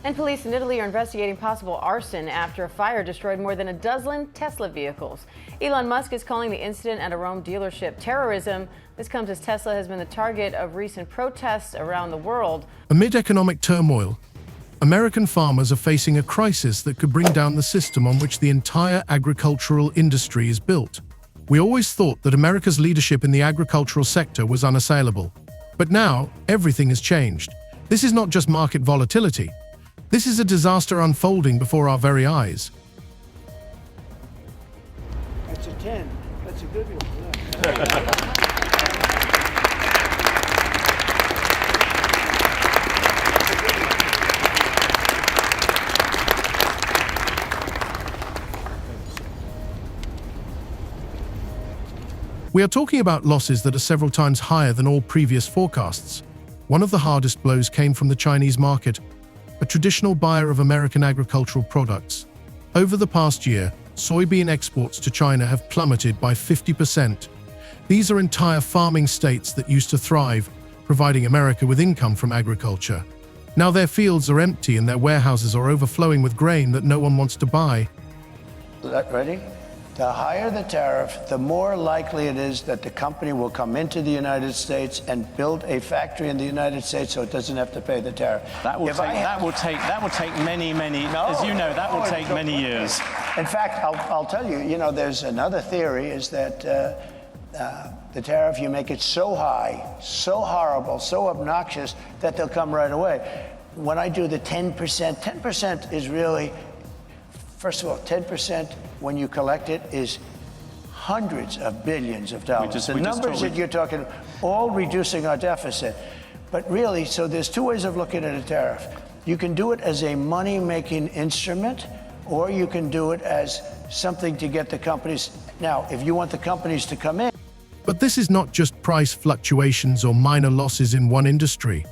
And police in Italy are investigating possible arson after a fire destroyed more than a dozen Tesla vehicles. Elon Musk is calling the incident at a Rome dealership terrorism. This comes as Tesla has been the target of recent protests around the world. Amid economic turmoil, American farmers are facing a crisis that could bring down the system on which the entire agricultural industry is built. We always thought that America's leadership in the agricultural sector was unassailable. But now, everything has changed. This is not just market volatility. This is a disaster unfolding before our very eyes. That's a 10. That's a good one. We are talking about losses that are several times higher than all previous forecasts. One of the hardest blows came from the Chinese market, a traditional buyer of American agricultural products. Over the past year, soybean exports to China have plummeted by 50%. These are entire farming states that used to thrive, providing America with income from agriculture. Now their fields are empty and their warehouses are overflowing with grain that no one wants to buy. Ready? The higher the tariff, the more likely it is that the company will come into the United States and build a factory in the United States so it doesn't have to pay the tariff. That will take many, as you know, that will take many years. In fact, I'll tell you, there's another theory is that the tariff, you make it so high, so horrible, so obnoxious that they'll come right away. When I do the 10%, 10% is really, first of all, 10% when you collect it is hundreds of billions of dollars. The numbers that you're talking, all reducing our deficit. But really, so there's two ways of looking at a tariff. You can do it as a money-making instrument, or you can do it as something to get the companies. Now, if you want the companies to come in. But this is not just price fluctuations or minor losses in one industry.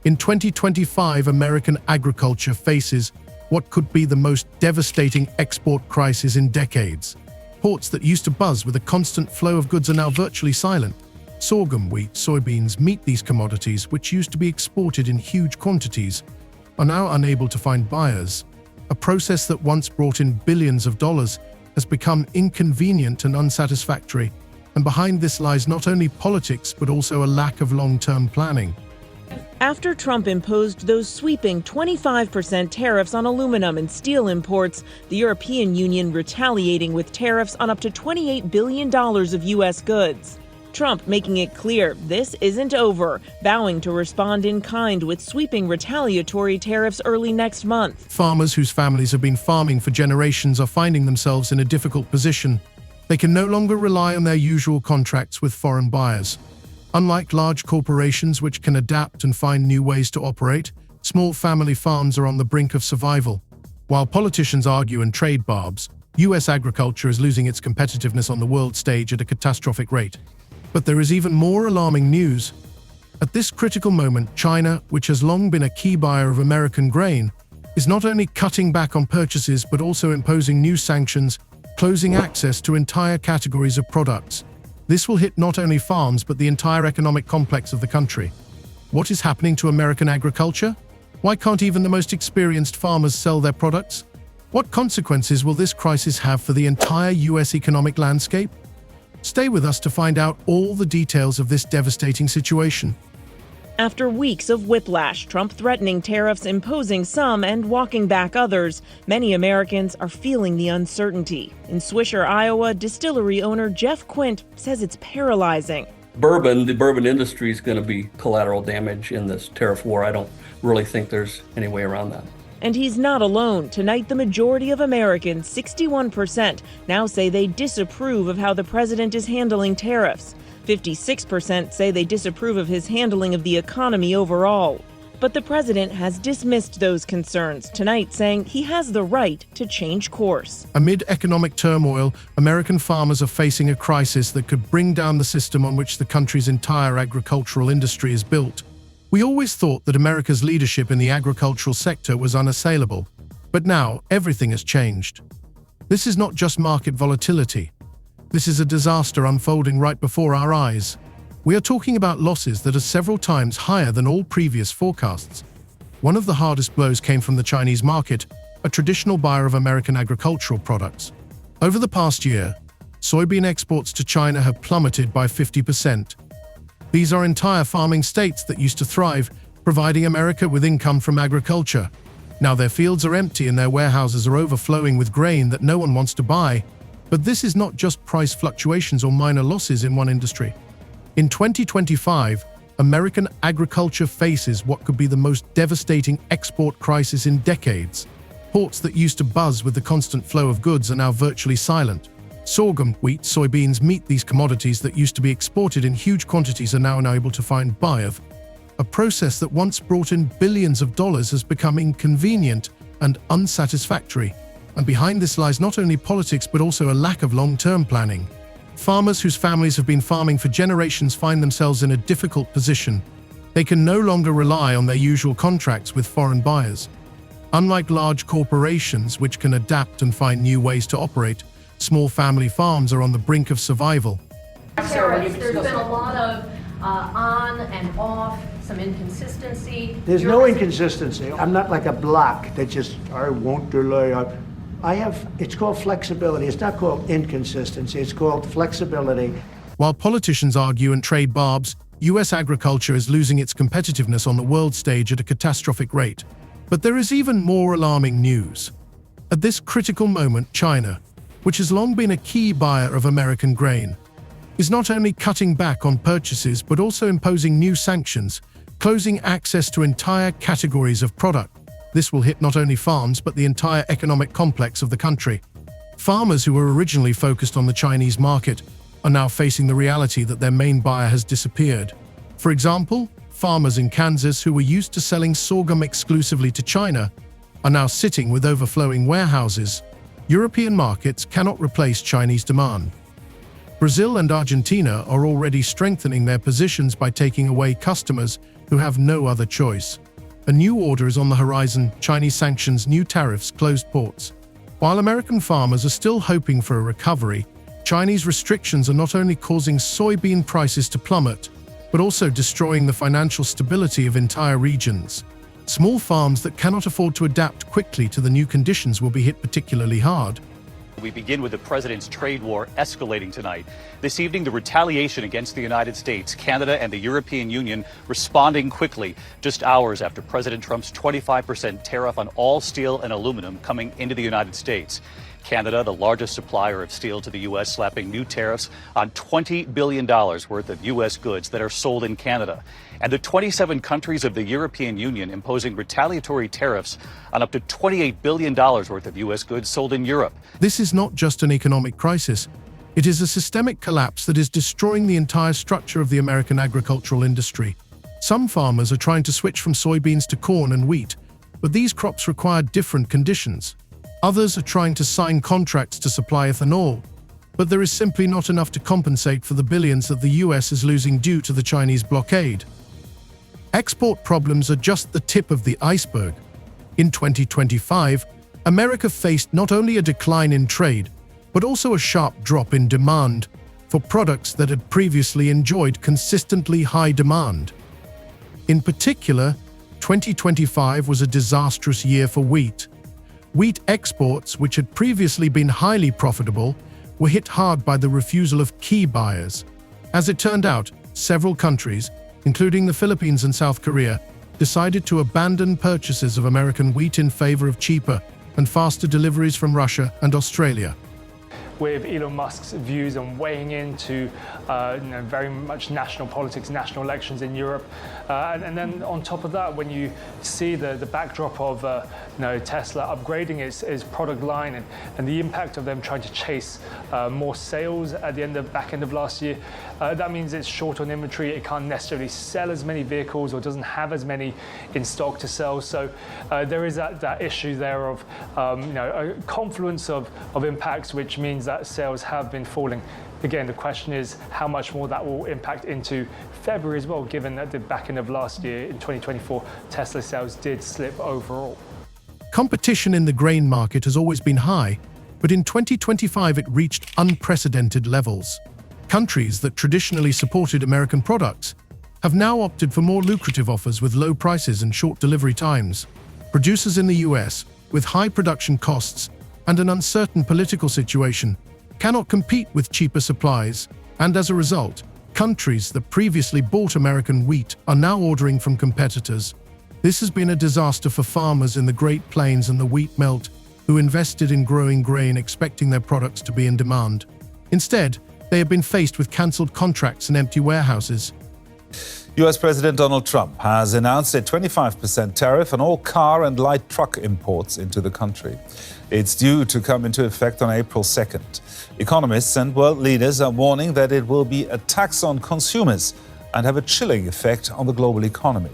In 2025, American agriculture faces what could be the most devastating export crisis in decades. Ports that used to buzz with a constant flow of goods are now virtually silent. Sorghum, wheat, soybeans, meat, these commodities, which used to be exported in huge quantities, are now unable to find buyers. A process that once brought in billions of dollars has become inconvenient and unsatisfactory. And behind this lies not only politics, but also a lack of long-term planning. After Trump imposed those sweeping 25% tariffs on aluminum and steel imports, the European Union retaliating with tariffs on up to $28 billion of U.S. goods. Trump making it clear this isn't over, vowing to respond in kind with sweeping retaliatory tariffs early next month. Farmers whose families have been farming for generations are finding themselves in a difficult position. They can no longer rely on their usual contracts with foreign buyers. Unlike large corporations which can adapt and find new ways to operate, small family farms are on the brink of survival. While politicians argue and trade barbs, U.S. agriculture is losing its competitiveness on the world stage at a catastrophic rate. But there is even more alarming news. At this critical moment, China, which has long been a key buyer of American grain, is not only cutting back on purchases but also imposing new sanctions, closing access to entire categories of products. This will hit not only farms but the entire economic complex of the country. What is happening to American agriculture? Why can't even the most experienced farmers sell their products? What consequences will this crisis have for the entire U.S. economic landscape? Stay with us to find out all the details of this devastating situation. After weeks of whiplash, Trump threatening tariffs, imposing some and walking back others, many Americans are feeling the uncertainty. In Swisher, Iowa, distillery owner Jeff Quint says it's paralyzing. The bourbon industry is going to be collateral damage in this tariff war. I don't really think there's any way around that. And he's not alone. Tonight, the majority of Americans, 61%, now say they disapprove of how the president is handling tariffs. 56% say they disapprove of his handling of the economy overall. But the president has dismissed those concerns tonight, saying he has the right to change course. Amid economic turmoil, American farmers are facing a crisis that could bring down the system on which the country's entire agricultural industry is built. We always thought that America's leadership in the agricultural sector was unassailable. But now, everything has changed. This is not just market volatility. This is a disaster unfolding right before our eyes. We are talking about losses that are several times higher than all previous forecasts. One of the hardest blows came from the Chinese market, a traditional buyer of American agricultural products. Over the past year, soybean exports to China have plummeted by 50%. These are entire farming states that used to thrive, providing America with income from agriculture. Now their fields are empty and their warehouses are overflowing with grain that no one wants to buy. But this is not just price fluctuations or minor losses in one industry. In 2025, American agriculture faces what could be the most devastating export crisis in decades. Ports that used to buzz with the constant flow of goods are now virtually silent. Sorghum, wheat, soybeans, meat, these commodities that used to be exported in huge quantities are now unable to find buyers. A process that once brought in billions of dollars has become inconvenient and unsatisfactory. And behind this lies not only politics but also a lack of long-term planning. Farmers whose families have been farming for generations find themselves in a difficult position. They can no longer rely on their usual contracts with foreign buyers. Unlike large corporations which can adapt and find new ways to operate, small family farms are on the brink of survival. Tariffs, there's been a lot of on and off, some inconsistency. There's no inconsistency. I'm not like a block that just, I won't delay. It's called flexibility. It's not called inconsistency. It's called flexibility. While politicians argue and trade barbs, U.S. agriculture is losing its competitiveness on the world stage at a catastrophic rate. But there is even more alarming news. At this critical moment, China, which has long been a key buyer of American grain, is not only cutting back on purchases but also imposing new sanctions, closing access to entire categories of product. This will hit not only farms but the entire economic complex of the country. Farmers who were originally focused on the Chinese market are now facing the reality that their main buyer has disappeared. For example, farmers in Kansas who were used to selling sorghum exclusively to China are now sitting with overflowing warehouses. European markets cannot replace Chinese demand. Brazil and Argentina are already strengthening their positions by taking away customers who have no other choice. A new order is on the horizon: Chinese sanctions, new tariffs, closed ports. While American farmers are still hoping for a recovery, Chinese restrictions are not only causing soybean prices to plummet, but also destroying the financial stability of entire regions. Small farms that cannot afford to adapt quickly to the new conditions will be hit particularly hard. We begin with the president's trade war escalating tonight. This evening, the retaliation against the United States, Canada, and the European Union responding quickly, just hours after President Trump's 25% tariff on all steel and aluminum coming into the United States. Canada, the largest supplier of steel to the U.S., slapping new tariffs on $20 billion worth of U.S. goods that are sold in Canada. And the 27 countries of the European Union imposing retaliatory tariffs on up to $28 billion worth of U.S. goods sold in Europe. This is not just an economic crisis. It is a systemic collapse that is destroying the entire structure of the American agricultural industry. Some farmers are trying to switch from soybeans to corn and wheat, but these crops require different conditions. Others are trying to sign contracts to supply ethanol, but there is simply not enough to compensate for the billions that the U.S. is losing due to the Chinese blockade. Export problems are just the tip of the iceberg. In 2025, America faced not only a decline in trade, but also a sharp drop in demand for products that had previously enjoyed consistently high demand. In particular, 2025 was a disastrous year for wheat. Wheat exports, which had previously been highly profitable, were hit hard by the refusal of key buyers. As it turned out, several countries, including the Philippines and South Korea, decided to abandon purchases of American wheat in favor of cheaper and faster deliveries from Russia and Australia. With Elon Musk's views on weighing into very much national politics, national elections in Europe. And then on top of that, when you see the backdrop of Tesla upgrading its product line and the impact of them trying to chase more sales at the back end of last year, that means it's short on inventory. It can't necessarily sell as many vehicles or doesn't have as many in stock to sell. So there is that issue there of a confluence of impacts, which means that sales have been falling. Again, the question is how much more that will impact into February as well, given that the back end of last year in 2024, Tesla sales did slip overall. Competition in the grain market has always been high, but in 2025 it reached unprecedented levels. Countries that traditionally supported American products have now opted for more lucrative offers with low prices and short delivery times. Producers in the US, with high production costs and an uncertain political situation, cannot compete with cheaper supplies, and as a result, countries that previously bought American wheat are now ordering from competitors. This has been a disaster for farmers in the Great Plains and the wheat belt, who invested in growing grain expecting their products to be in demand. Instead, they have been faced with cancelled contracts and empty warehouses. US President Donald Trump has announced a 25% tariff on all car and light truck imports into the country. It's due to come into effect on April 2nd. Economists and world leaders are warning that it will be a tax on consumers and have a chilling effect on the global economy.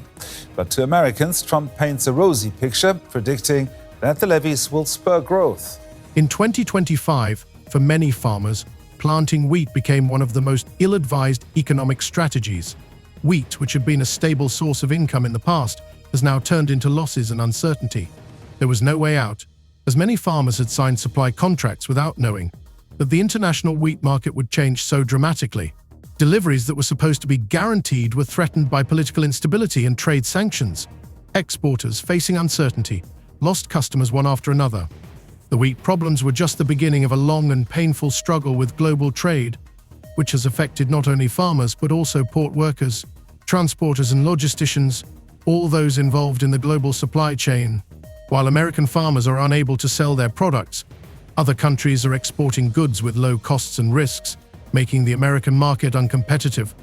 But to Americans, Trump paints a rosy picture, predicting that the levies will spur growth. In 2025, for many farmers, planting wheat became one of the most ill-advised economic strategies. Wheat, which had been a stable source of income in the past, has now turned into losses and uncertainty. There was no way out, as many farmers had signed supply contracts without knowing that the international wheat market would change so dramatically. Deliveries that were supposed to be guaranteed were threatened by political instability and trade sanctions. Exporters, facing uncertainty, lost customers one after another. The wheat problems were just the beginning of a long and painful struggle with global trade, which has affected not only farmers but also port workers, transporters and logisticians, all those involved in the global supply chain. While American farmers are unable to sell their products, other countries are exporting goods with low costs and risks, making the American market uncompetitive.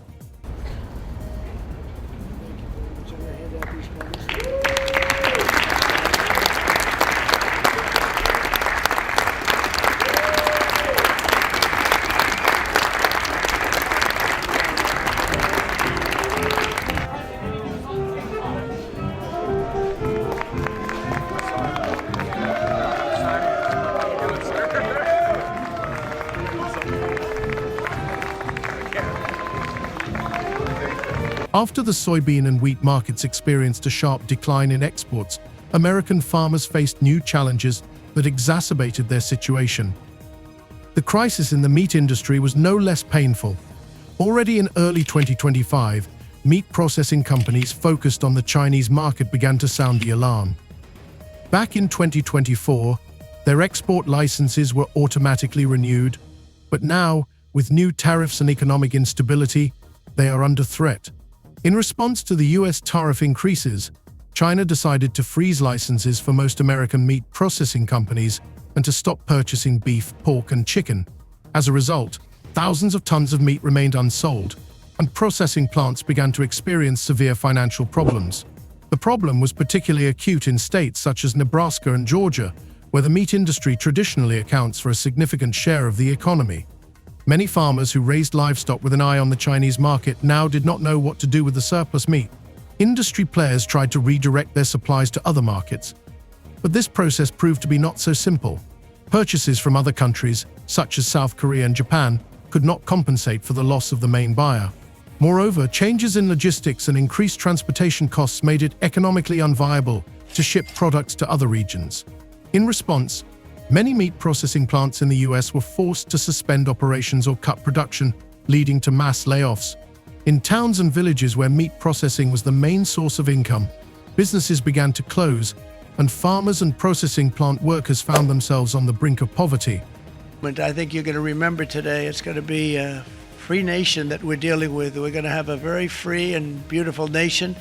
After the soybean and wheat markets experienced a sharp decline in exports, American farmers faced new challenges that exacerbated their situation. The crisis in the meat industry was no less painful. Already in early 2025, meat processing companies focused on the Chinese market began to sound the alarm. Back in 2024, their export licenses were automatically renewed, but now, with new tariffs and economic instability, they are under threat. In response to the US tariff increases, China decided to freeze licenses for most American meat processing companies and to stop purchasing beef, pork, and chicken. As a result, thousands of tons of meat remained unsold, and processing plants began to experience severe financial problems. The problem was particularly acute in states such as Nebraska and Georgia, where the meat industry traditionally accounts for a significant share of the economy. Many farmers who raised livestock with an eye on the Chinese market now did not know what to do with the surplus meat. Industry players tried to redirect their supplies to other markets, but this process proved to be not so simple. Purchases from other countries, such as South Korea and Japan, could not compensate for the loss of the main buyer. Moreover, changes in logistics and increased transportation costs made it economically unviable to ship products to other regions. In response, many meat processing plants in the US were forced to suspend operations or cut production, leading to mass layoffs. In towns and villages where meat processing was the main source of income, businesses began to close, and farmers and processing plant workers found themselves on the brink of poverty. I think you're going to remember today, it's going to be a free nation that we're dealing with. We're going to have a very free and beautiful nation.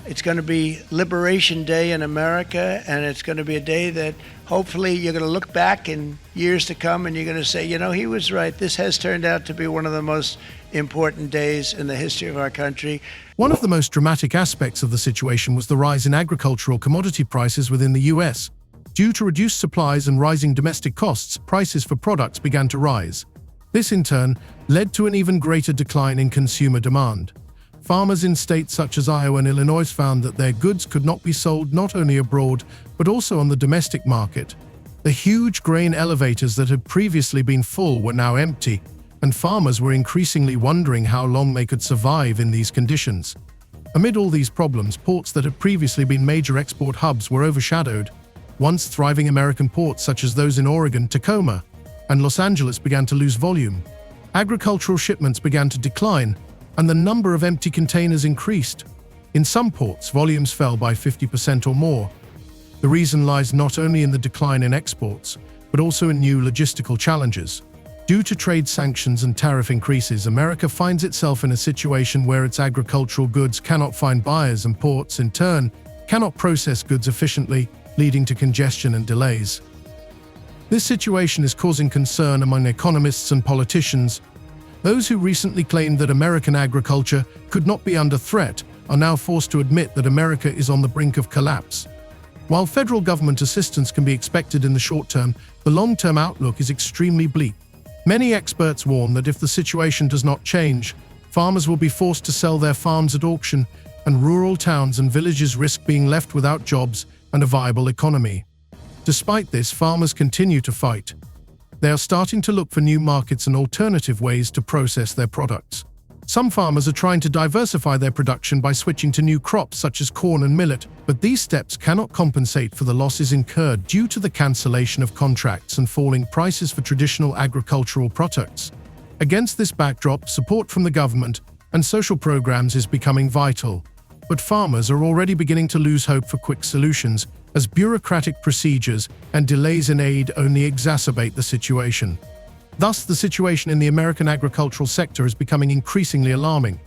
It's going to be Liberation Day in America, and it's going to be a day that hopefully you're going to look back in years to come and you're going to say, you know, he was right. This has turned out to be one of the most important days in the history of our country. One of the most dramatic aspects of the situation was the rise in agricultural commodity prices within the US. Due to reduced supplies and rising domestic costs, prices for products began to rise. This, in turn, led to an even greater decline in consumer demand. Farmers in states such as Iowa and Illinois found that their goods could not be sold not only abroad, but also on the domestic market. The huge grain elevators that had previously been full were now empty, and farmers were increasingly wondering how long they could survive in these conditions. Amid all these problems, ports that had previously been major export hubs were overshadowed. Once thriving American ports such as those in Oregon, Tacoma, and Los Angeles began to lose volume. Agricultural shipments began to decline, and the number of empty containers increased. In some ports, volumes fell by 50% or more. The reason lies not only in the decline in exports, but also in new logistical challenges. Due to trade sanctions and tariff increases, America finds itself in a situation where its agricultural goods cannot find buyers, and ports, in turn, cannot process goods efficiently, leading to congestion and delays. This situation is causing concern among economists and politicians. Those who recently claimed that American agriculture could not be under threat are now forced to admit that America is on the brink of collapse. While federal government assistance can be expected in the short term, the long-term outlook is extremely bleak. Many experts warn that if the situation does not change, farmers will be forced to sell their farms at auction, and rural towns and villages risk being left without jobs and a viable economy. Despite this, farmers continue to fight. They are starting to look for new markets and alternative ways to process their products. Some farmers are trying to diversify their production by switching to new crops such as corn and millet, but these steps cannot compensate for the losses incurred due to the cancellation of contracts and falling prices for traditional agricultural products. Against this backdrop, support from the government and social programs is becoming vital. But farmers are already beginning to lose hope for quick solutions, as bureaucratic procedures and delays in aid only exacerbate the situation. Thus, the situation in the American agricultural sector is becoming increasingly alarming.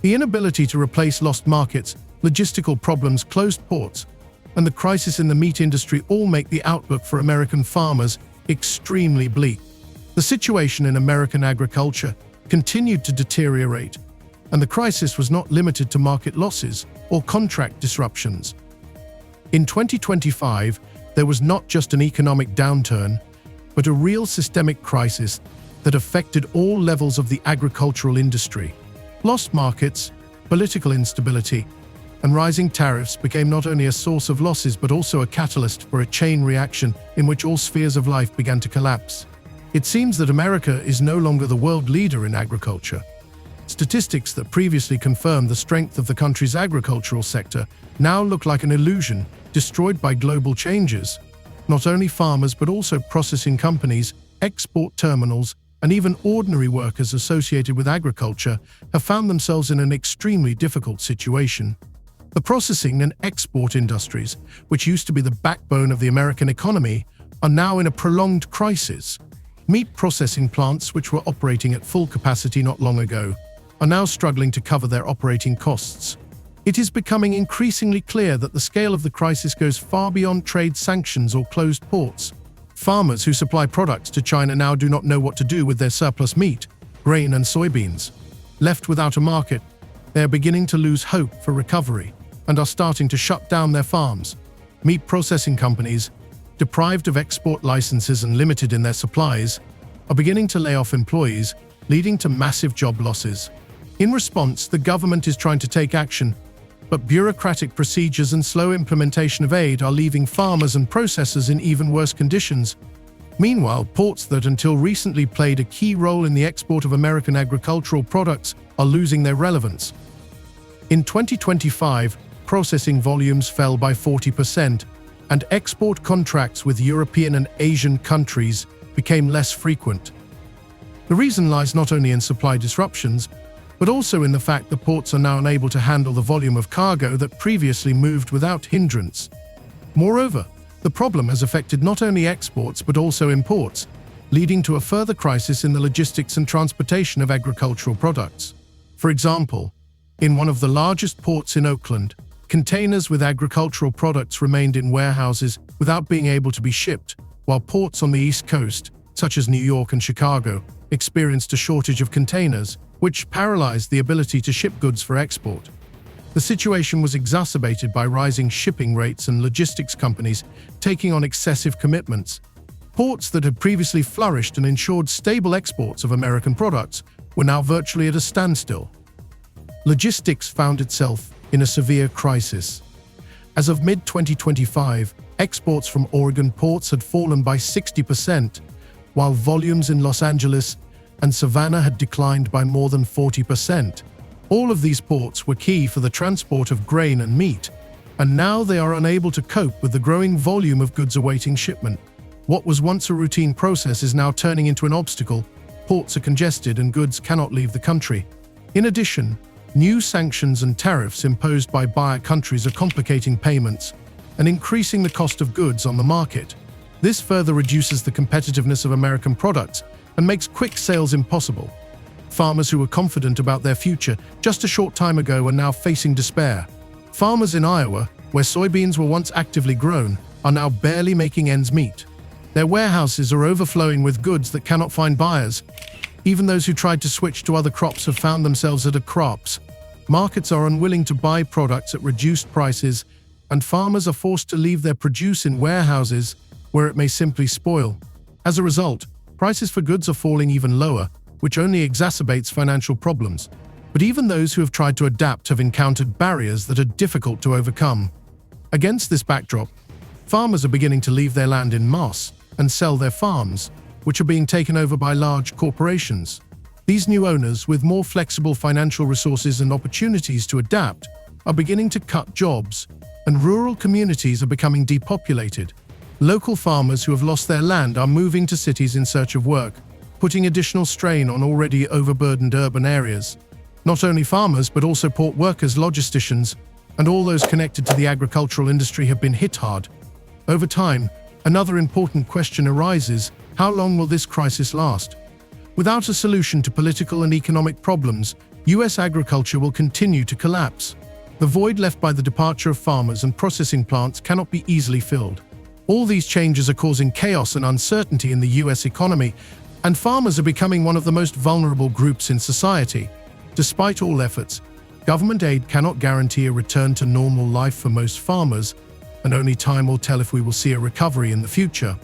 The inability to replace lost markets, logistical problems, closed ports, and the crisis in the meat industry all make the outlook for American farmers extremely bleak. The situation in American agriculture continued to deteriorate, and the crisis was not limited to market losses or contract disruptions. In 2025, there was not just an economic downturn, but a real systemic crisis that affected all levels of the agricultural industry. Lost markets, political instability, and rising tariffs became not only a source of losses but also a catalyst for a chain reaction in which all spheres of life began to collapse. It seems that America is no longer the world leader in agriculture. Statistics that previously confirmed the strength of the country's agricultural sector now look like an illusion destroyed by global changes. Not only farmers but also processing companies, export terminals, and even ordinary workers associated with agriculture have found themselves in an extremely difficult situation. The processing and export industries, which used to be the backbone of the American economy, are now in a prolonged crisis. Meat processing plants, which were operating at full capacity not long ago, are now struggling to cover their operating costs. It is becoming increasingly clear that the scale of the crisis goes far beyond trade sanctions or closed ports. Farmers who supply products to China now do not know what to do with their surplus meat, grain, and soybeans. Left without a market, they are beginning to lose hope for recovery and are starting to shut down their farms. Meat processing companies, deprived of export licenses and limited in their supplies, are beginning to lay off employees, leading to massive job losses. In response, the government is trying to take action, but bureaucratic procedures and slow implementation of aid are leaving farmers and processors in even worse conditions. Meanwhile, ports that until recently played a key role in the export of American agricultural products are losing their relevance. In 2025, processing volumes fell by 40%, and export contracts with European and Asian countries became less frequent. The reason lies not only in supply disruptions, but also in the fact that ports are now unable to handle the volume of cargo that previously moved without hindrance. Moreover, the problem has affected not only exports but also imports, leading to a further crisis in the logistics and transportation of agricultural products. For example, in one of the largest ports in Oakland, containers with agricultural products remained in warehouses without being able to be shipped, while ports on the East Coast, such as New York and Chicago, experienced a shortage of containers, which paralyzed the ability to ship goods for export. The situation was exacerbated by rising shipping rates and logistics companies taking on excessive commitments. Ports that had previously flourished and ensured stable exports of American products were now virtually at a standstill. Logistics found itself in a severe crisis. As of mid-2025, exports from Oregon ports had fallen by 60%, while volumes in Los Angeles and Savannah had declined by more than 40%. All of these ports were key for the transport of grain and meat, and now they are unable to cope with the growing volume of goods awaiting shipment. What was once a routine process is now turning into an obstacle. Ports are congested and goods cannot leave the country. In addition, new sanctions and tariffs imposed by buyer countries are complicating payments and increasing the cost of goods on the market. This further reduces the competitiveness of American products and makes quick sales impossible. Farmers who were confident about their future just a short time ago are now facing despair. Farmers in Iowa, where soybeans were once actively grown, are now barely making ends meet. Their warehouses are overflowing with goods that cannot find buyers. Even those who tried to switch to other crops have found themselves at a crops. Markets are unwilling to buy products at reduced prices, and farmers are forced to leave their produce in warehouses where it may simply spoil. As a result, prices for goods are falling even lower, which only exacerbates financial problems. But even those who have tried to adapt have encountered barriers that are difficult to overcome. Against this backdrop, farmers are beginning to leave their land in mass and sell their farms, which are being taken over by large corporations. These new owners, with more flexible financial resources and opportunities to adapt, are beginning to cut jobs, and rural communities are becoming depopulated. Local farmers who have lost their land are moving to cities in search of work, putting additional strain on already overburdened urban areas. Not only farmers, but also port workers, logisticians, and all those connected to the agricultural industry have been hit hard. Over time, another important question arises: how long will this crisis last? Without a solution to political and economic problems, U.S. agriculture will continue to collapse. The void left by the departure of farmers and processing plants cannot be easily filled. All these changes are causing chaos and uncertainty in the U.S. economy, and farmers are becoming one of the most vulnerable groups in society. Despite all efforts, government aid cannot guarantee a return to normal life for most farmers, and only time will tell if we will see a recovery in the future.